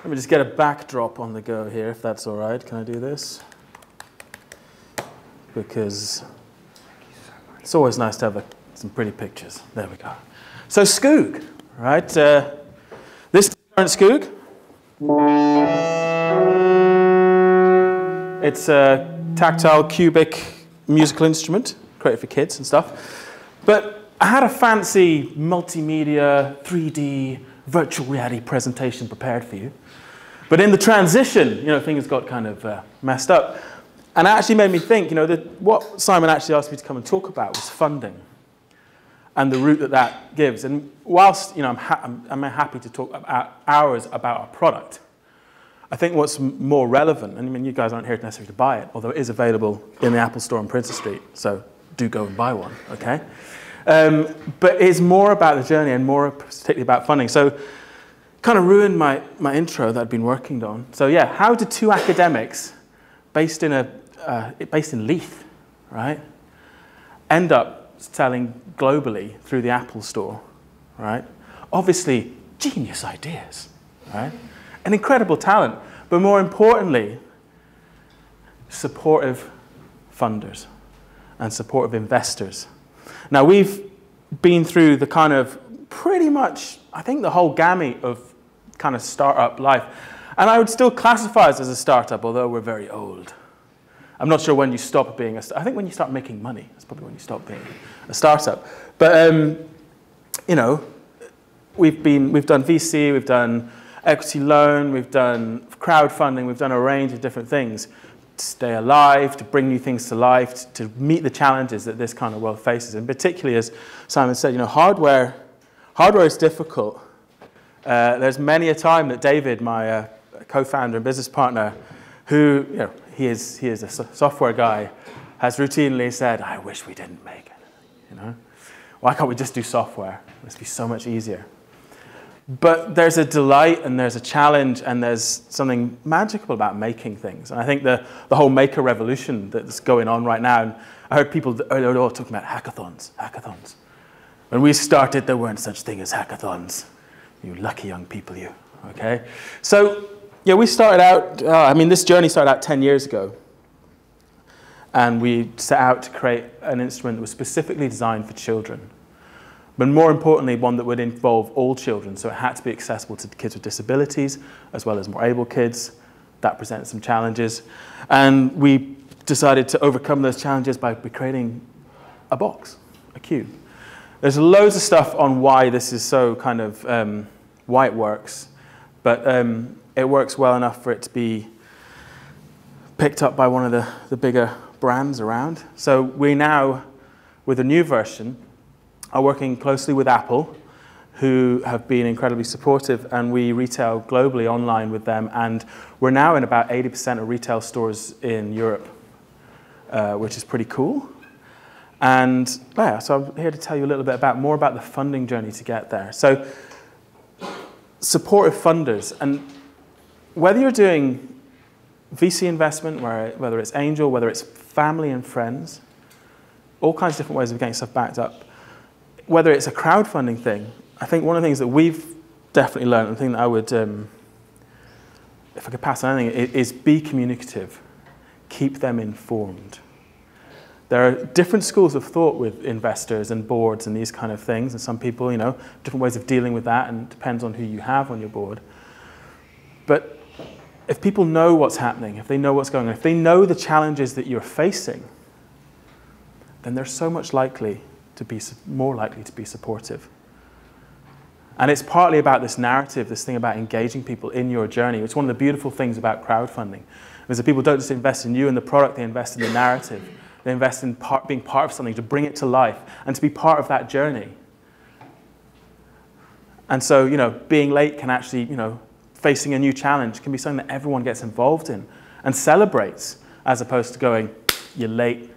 Let me just get a backdrop on the go here, if that's all right. Can I do this? Because it's always nice to have some pretty pictures. There we go. So Skoog, right? This is current Skoog. It's a tactile, cubic musical instrument, created for kids and stuff. But I had a fancy multimedia, 3D, virtual reality presentation prepared for you. But in the transition, things got kind of messed up. And it actually made me think, that what Simon actually asked me to come and talk about was funding and the route that gives. And whilst, I'm happy to talk hours about our product, I think what's more relevant, and I mean, you guys aren't here necessarily to buy it, although it is available in the Apple Store on Princes Street, so do go and buy one, okay? But it's more about the journey and more particularly about funding. So kind of ruined my intro that I'd been working on. So yeah, how did two academics based in Leith, right, end up selling globally through the Apple Store, right? Obviously, genius ideas, right? An incredible talent, but more importantly, supportive funders and supportive investors. Now, we've been through the kind of pretty much, I think, the whole gamut of kind of startup life. And I would still classify us as a startup, although we're very old. I'm not sure when you stop being I think when you start making money, that's probably when you stop being a startup. But, we've done VC, we've done equity loan, we've done crowdfunding, we've done a range of different things to stay alive, to bring new things to life, to meet the challenges that this kind of world faces. And particularly, as Simon said, hardware is difficult. There's many a time that David, my co-founder and business partner, who, he is a software guy, has routinely said, I wish we didn't make it, Why can't we just do software? This would be so much easier. But there's a delight and there's a challenge and there's something magical about making things. And I think the whole maker revolution that's going on right now, and I heard people earlier all talking about hackathons. When we started, there weren't such thing as hackathons. You lucky young people, you, okay? So, yeah, we started out, this journey started out 10 years ago. And we set out to create an instrument that was specifically designed for children. But more importantly, one that would involve all children. So it had to be accessible to kids with disabilities, as well as more able kids. That presented some challenges. And we decided to overcome those challenges by creating a box, a cube. There's loads of stuff on why this is so kind of, why it works. But it works well enough for it to be picked up by one of the bigger brands around. So we now, with a new version, are working closely with Apple, who have been incredibly supportive, and we retail globally online with them, and we're now in about 80% of retail stores in Europe, which is pretty cool. And yeah, so I'm here to tell you a little bit more about the funding journey to get there. So supportive funders, and whether you're doing VC investment, whether it's angel, whether it's family and friends, all kinds of different ways of getting stuff backed up, whether it's a crowdfunding thing, I think one of the things that we've definitely learned, and the thing that I would, if I could pass on anything, is be communicative. Keep them informed. There are different schools of thought with investors and boards and these kind of things, and some people, different ways of dealing with that, and it depends on who you have on your board. But if people know what's happening, if they know what's going on, if they know the challenges that you're facing, then they're so much more likely to be supportive. And it's partly about this narrative, this thing about engaging people in your journey. It's one of the beautiful things about crowdfunding, is that people don't just invest in you and the product, they invest in the narrative. They invest in being part of something, to bring it to life, and to be part of that journey. And so, being late can actually, facing a new challenge can be something that everyone gets involved in and celebrates, as opposed to going, you're late,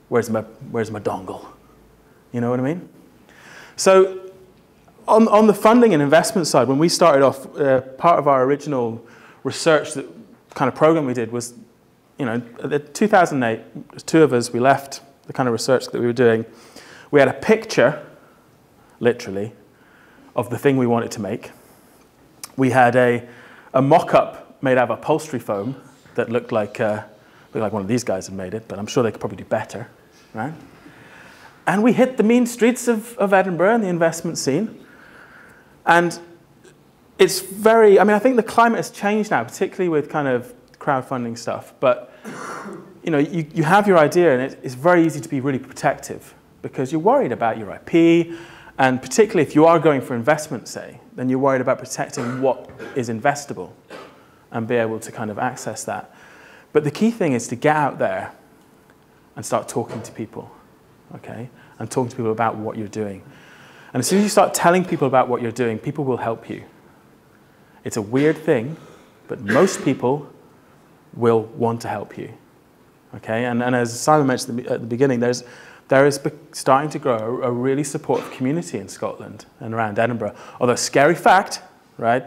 where's my dongle? You know what I mean? So on the funding and investment side, when we started off, part of our original research, that kind of program we did was, in 2008, there's two of us, we left the kind of research that we were doing. We had a picture, literally, of the thing we wanted to make. We had a a mock-up made out of upholstery foam that looked like one of these guys had made it, but I'm sure they could probably do better, right? And we hit the mean streets of Edinburgh and the investment scene. And it's very, I mean, I think the climate has changed now, particularly with kind of crowdfunding stuff. But, you know, you have your idea, and it's very easy to be really protective because you're worried about your IP. And particularly if you are going for investment, say, then you're worried about protecting what is investable and be able to kind of access that. But the key thing is to get out there and start talking to people, okay? And talking to people about what you're doing. And as soon as you start telling people about what you're doing, people will help you. It's a weird thing, but most people will want to help you, okay? And as Simon mentioned at the beginning, there is starting to grow a really supportive community in Scotland and around Edinburgh. Although, scary fact, right?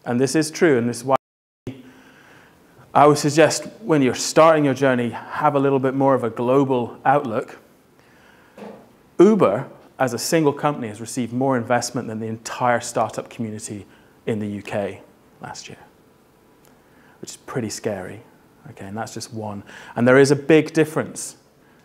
And this is true, and this is why I would suggest when you're starting your journey, have a little bit more of a global outlook. Uber, as a single company, has received more investment than the entire startup community in the UK last year, which is pretty scary, okay? And that's just one. And there is a big difference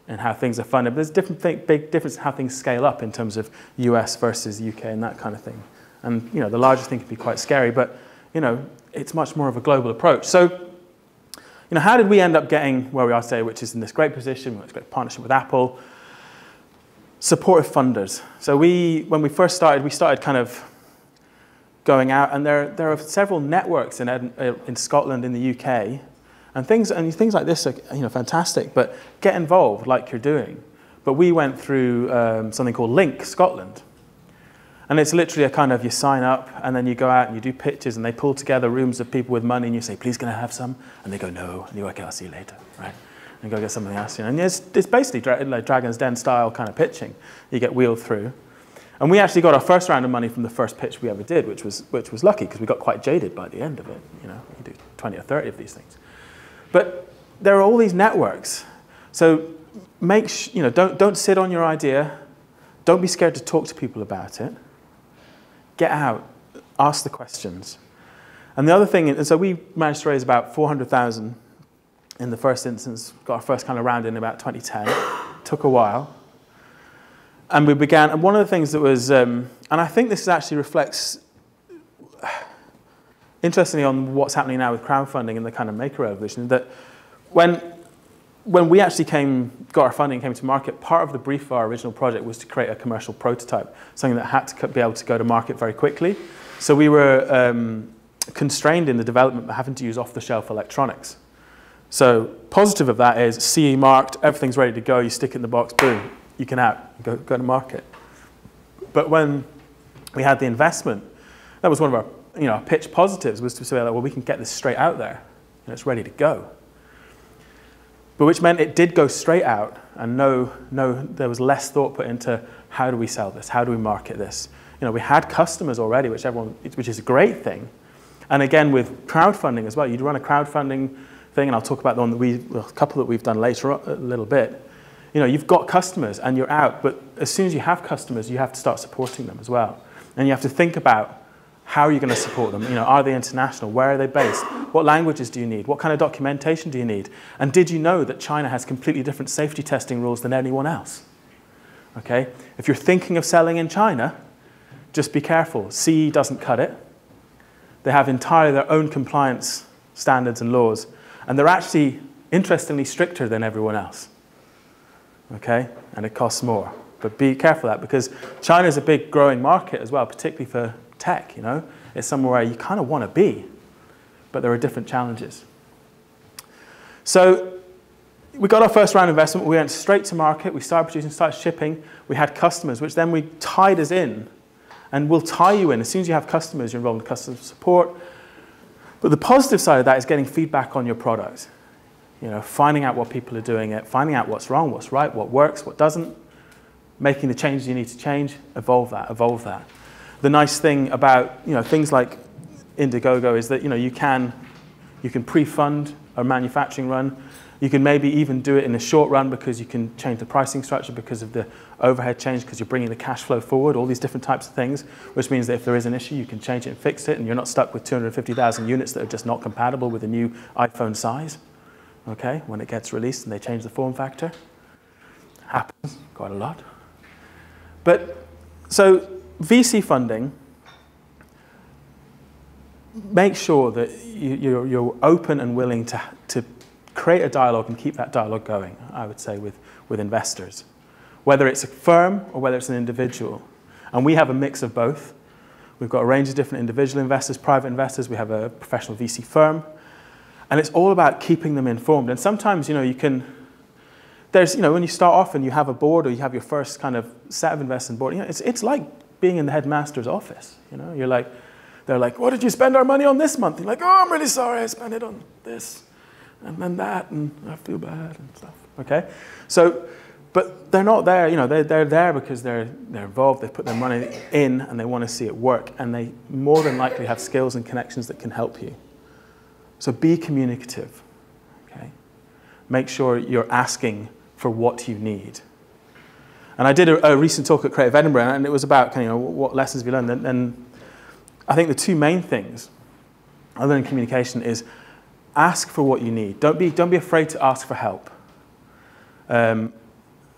in how things are funded. But there's big difference in how things scale up in terms of US versus UK and that kind of thing. And, you know, the largest thing can be quite scary, but, you know, it's much more of a global approach. So, you know, how did we end up getting where we are today, which is in this great position, this great partnership with Apple? Supportive funders. So when we first started, we started kind of going out, and there are several networks in Scotland, in the UK, and things like this are, you know, fantastic. But get involved, like you're doing. But we went through something called Link Scotland, and it's literally a kind of, you sign up, and then you go out and you do pitches, and they pull together rooms of people with money, and you say, "Please, can I have some?" And they go, "No," and you go, "Okay, I'll see you later," right? And go get something else, you know. And it's basically like Dragon's Den style kind of pitching. You get wheeled through. And we actually got our first round of money from the first pitch we ever did, which was lucky because we got quite jaded by the end of it. You know, you do 20 or 30 of these things. But there are all these networks. So don't sit on your idea. Don't be scared to talk to people about it. Get out, ask the questions. And the other thing, and so we managed to raise about 400,000 in the first instance, got our first kind of round in about 2010. Took a while. And we began, and one of the things that was, and I think this actually reflects, interestingly, on what's happening now with crowdfunding and the kind of maker revolution, that when we actually got our funding, came to market, part of the brief of our original project was to create a commercial prototype, something that had to be able to go to market very quickly. So we were constrained in the development by having to use off-the-shelf electronics. So positive of that is CE marked, everything's ready to go, you stick it in the box, boom, you can go to market. But when we had the investment, that was one of our pitch positives, was to say, well, we can get this straight out there, and it's ready to go. But which meant it did go straight out, and there was less thought put into how do we sell this, how do we market this. You know, we had customers already, which is a great thing. And again, with crowdfunding as well, you'd run a crowdfunding thing, and I'll talk about the one a couple that we've done later a little bit. You know, you've got customers and you're out, but as soon as you have customers, you have to start supporting them as well. And you have to think about how are you going to support them? You know, are they international? Where are they based? What languages do you need? What kind of documentation do you need? And did you know that China has completely different safety testing rules than anyone else? Okay? If you're thinking of selling in China, just be careful. CE doesn't cut it. They have entirely their own compliance standards and laws. And they're actually, interestingly, stricter than everyone else. Okay? And it costs more. But be careful of that, because China is a big growing market as well, particularly for tech, you know? It's somewhere where you kind of want to be, but there are different challenges. So we got our first round of investment. We went straight to market. We started producing, started shipping. We had customers, which then we tied us in. And we'll tie you in. As soon as you have customers, you're involved in customer support. But the positive side of that is getting feedback on your product. You know, finding out what people are doing it, finding out what's wrong, what's right, what works, what doesn't, making the changes you need to change, evolve that. The nice thing about, you know, things like Indiegogo is that, you know, you can pre-fund a manufacturing run. You can maybe even do it in a short run because you can change the pricing structure because of the overhead change, because you're bringing the cash flow forward, all these different types of things, which means that if there is an issue, you can change it and fix it, and you're not stuck with 250,000 units that are just not compatible with a new iPhone size, okay, when it gets released and they change the form factor. Happens quite a lot. But, so VC funding, make sure that you're open and willing to create a dialogue and keep that dialogue going, I would say, with investors, whether it's a firm or whether it's an individual. And we have a mix of both. We've got a range of different individual investors, private investors. We have a professional VC firm. And it's all about keeping them informed. And sometimes, you know, when you start off and you have a board or you have your first kind of set of investors on board, you know, it's like being in the headmaster's office. You know, they're like, what did you spend our money on this month? You're like, oh, I'm really sorry, I spent it on this and then that, and I feel bad and stuff. Okay, so, but they're not there. You know, they're there because they're involved. They put their money in and they want to see it work, and they more than likely have skills and connections that can help you. So be communicative. Okay, make sure you're asking for what you need. And I did a recent talk at Creative Edinburgh, and it was about kind of, you know, what lessons we learned. And I think the two main things, other than communication, is ask for what you need. Don't be afraid to ask for help.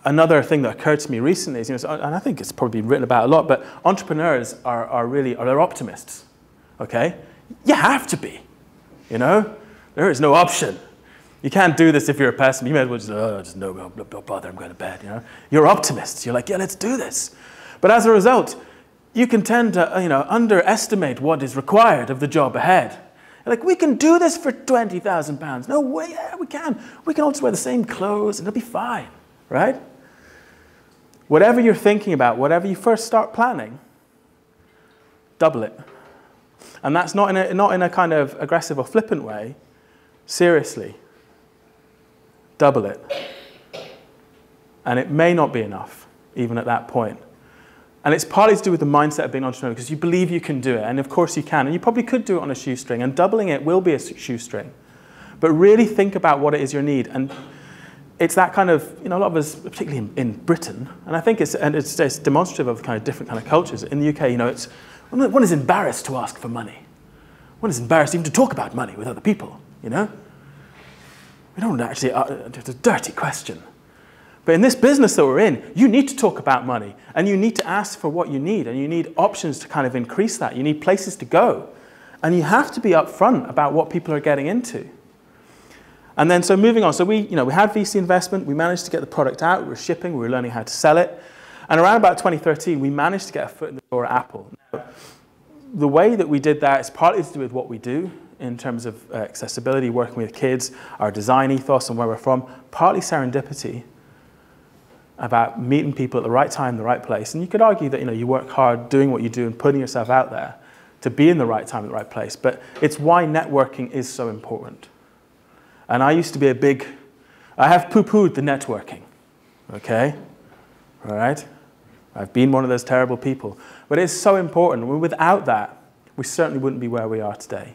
Another thing that occurred to me recently is, you know, and I think it's probably been written about a lot, but entrepreneurs they're optimists. Okay, you have to be. You know, there is no option. You can't do this if you're a pessimist. You may as well just no bother, I'm going to bed. You know, you're optimists. You're like, yeah, let's do this. But as a result, you can tend to, you know, underestimate what is required of the job ahead. You're like, we can do this for £20,000. No way, yeah, we can. We can all just wear the same clothes and it'll be fine, right? Whatever you're thinking about, whatever you first start planning, double it. And that's not in a kind of aggressive or flippant way. Seriously, double it. And it may not be enough, even at that point. And it's partly to do with the mindset of being an entrepreneur, because you believe you can do it, and of course you can, and you probably could do it on a shoestring, and doubling it will be a shoestring. But really think about what it is you need, and it's that kind of, you know, a lot of us, particularly in Britain, and I think it's demonstrative of kind of different kind of cultures. In the UK, you know, one is embarrassed to ask for money. One is embarrassed even to talk about money with other people, you know? We don't actually, it's a dirty question. But in this business that we're in, you need to talk about money, and you need to ask for what you need, and you need options to kind of increase that. You need places to go, and you have to be upfront about what people are getting into. And then, so moving on, so we had VC investment, we managed to get the product out, we were shipping, we were learning how to sell it, and around about 2013, we managed to get a foot in the door at Apple. Now, the way that we did that is partly to do with what we do in terms of accessibility, working with kids, our design ethos and where we're from, partly serendipity, about meeting people at the right time, the right place. And you could argue that, you know, you work hard doing what you do and putting yourself out there to be in the right time at the right place. But it's why networking is so important. And I used to be I have poo-pooed the networking, okay? All right? I've been one of those terrible people. But it's so important. Without that, we certainly wouldn't be where we are today.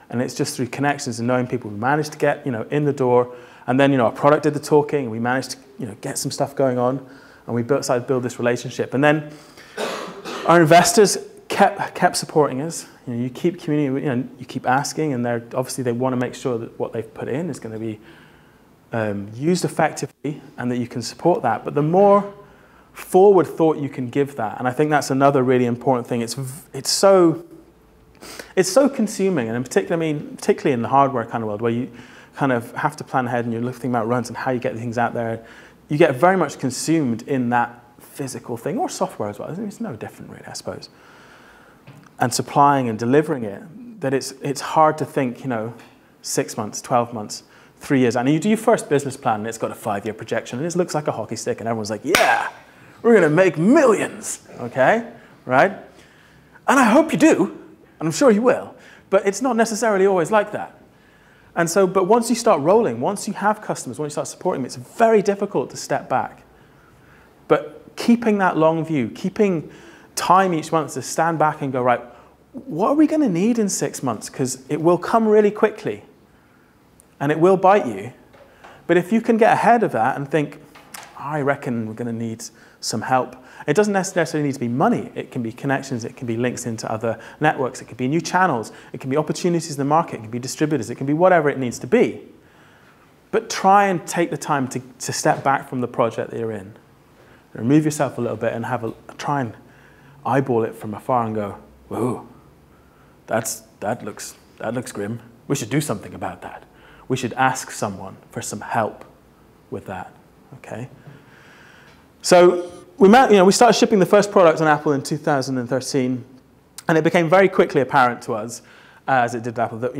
And it's just through connections and knowing people we managed to get, you know, in the door. And then, you know, our product did the talking, and we managed to, you know, get some stuff going on, and we decided to build this relationship. And then our investors kept supporting us. You know, you keep communicating, you know, you keep asking, and obviously they want to make sure that what they've put in is going to be used effectively, and that you can support that. But the more forward thought you can give that, and I think that's another really important thing. It's so consuming, and in particular, particularly in the hardware kind of world, where you kind of have to plan ahead and you're thinking about runs and how you get things out there. You get very much consumed in that physical thing, or software as well. It's no different really, I suppose. And supplying and delivering it, that it's hard to think, you know, 6 months, 12 months, 3 years. And you do your first business plan and it's got a 5-year projection and it looks like a hockey stick and everyone's like, yeah, we're going to make millions, okay, right? And I hope you do, and I'm sure you will, but it's not necessarily always like that. And so, but once you start rolling, once you have customers, once you start supporting them, it's very difficult to step back. But keeping that long view, keeping time each month to stand back and go, right, what are we going to need in 6 months? Because it will come really quickly. and it will bite you. But if you can get ahead of that and think, I reckon we're going to need some help. It doesn't necessarily need to be money. It can be connections. It can be links into other networks. It can be new channels. It can be opportunities in the market. It can be distributors. It can be whatever it needs to be. But try and take the time to step back from the project that you're in. Remove yourself a little bit and try and eyeball it from afar and go, whoa, that looks grim. We should do something about that. We should ask someone for some help with that. Okay. So we started shipping the first product on Apple in 2013, and it became very quickly apparent to us, as it did Apple, that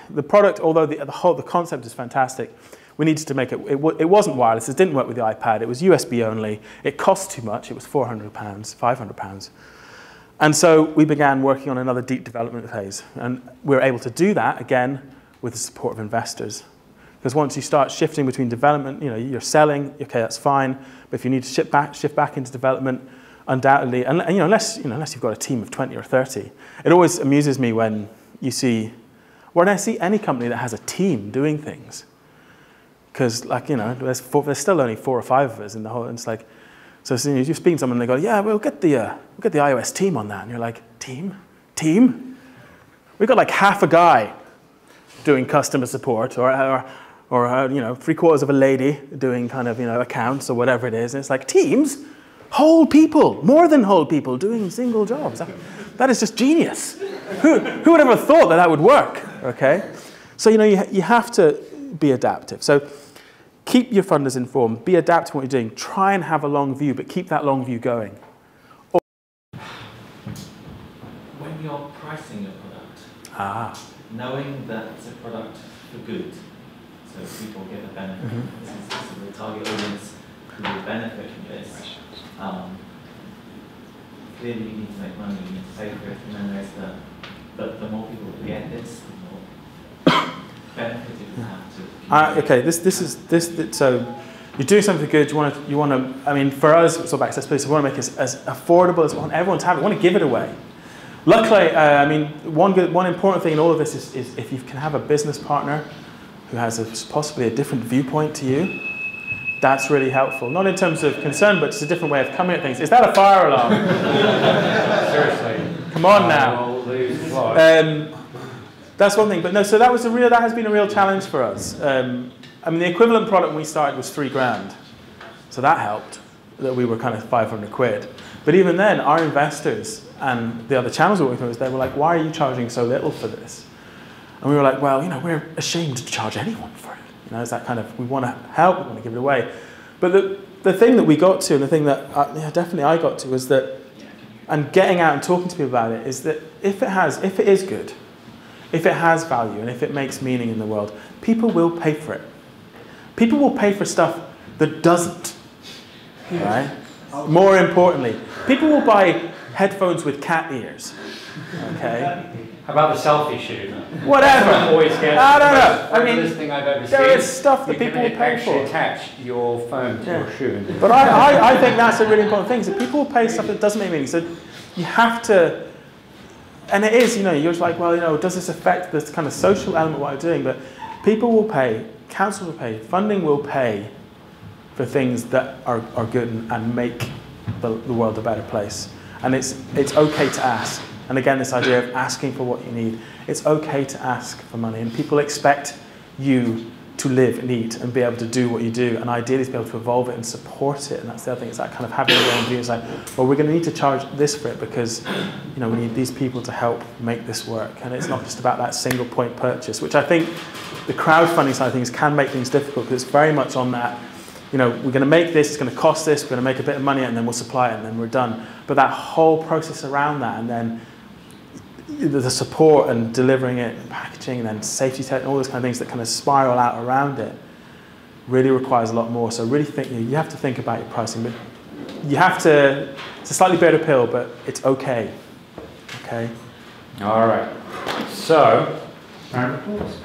the product, although the concept is fantastic, we needed to make it. It wasn't wireless. It didn't work with the iPad. It was USB only. It cost too much. It was £400, £500. And so we began working on another deep development phase, and we were able to do that again with the support of investors. Because once you start shifting between development, you're selling, okay, that's fine. But if you need to shift back into development, undoubtedly, and unless you've got a team of 20 or 30, it always amuses me when I see any company that has a team doing things. Because there's still only 4 or 5 of us in the whole, and it's like, so as soon as you speak to someone, they go, yeah, we'll get the iOS team on that, and you're like, team? We've got like half a guy doing customer support, or 3/4 of a lady doing kind of accounts or whatever it is, and it's like teams, whole people, more than whole people doing single jobs. That is just genius. Who would ever thought that would work? Okay, so you have to be adaptive. So keep your funders informed. Be adaptive to what you're doing. Try and have a long view, but keep that long view going. When you're pricing a product, knowing that it's a product for good, so people get a benefit. This is the target audience who will benefit from this. Clearly, you need to make money. You need to pay for it, and then there's but the more people that get this, the more benefit it will have to. Okay, so you're doing something good. You want to. I mean, for us, it's all about accessibility. So we want to make it as affordable as we want everyone to have it. We want to give it away. Luckily, one important thing in all of this is if you can have a business partner who has possibly a different viewpoint to you, that's really helpful. Not in terms of concern, but just a different way of coming at things. Is that a fire alarm? Seriously. Come on now. That's one thing. But no, so that has been a real challenge for us. The equivalent product when we started was £3,000. So that helped, that we were kind of 500 quid. But even then, our investors and the other channels we were working with, they were like, why are you charging so little for this? And we were like, well, we're ashamed to charge anyone for it. It's that kind of, we want to help, we want to give it away. But the thing that we got to, and the thing that definitely I got to, was that, and getting out and talking to people about it, is that if it is good, if it has value, and if it makes meaning in the world, people will pay for it. People will pay for stuff that doesn't, right? More importantly, people will buy headphones with cat ears, okay? How about the selfie shoe? Whatever. Always get I don't know. I mean, thing I've ever there seen. is stuff that people will pay for. Attach your phone to your shoe. But I think that's a really important thing. So people will pay stuff that doesn't make meaning. So you have to, and it is, you're just like, well, does this affect this kind of social element of what I'm doing? But people will pay, councils will pay, funding will pay for things that are good and make the world a better place. And it's okay to ask. And again, this idea of asking for what you need. It's okay to ask for money. And people expect you to live and eat and be able to do what you do. And ideally to be able to evolve it and support it. And that's the other thing. It's that kind of having your own view. It's like, well, we're going to need to charge this for it because we need these people to help make this work. And it's not just about that single point purchase, which I think the crowdfunding side of things can make things difficult because it's very much on that, we're going to make this, it's going to cost this, we're going to make a bit of money and then we'll supply it and then we're done. But that whole process around that and then the support and delivering it, and packaging, and then safety tech, and all those kind of things that kind of spiral out around it, really requires a lot more. So really think you have to think about your pricing, but you have to. It's a slightly bitter pill, but it's okay. Okay. All right. So, round of applause.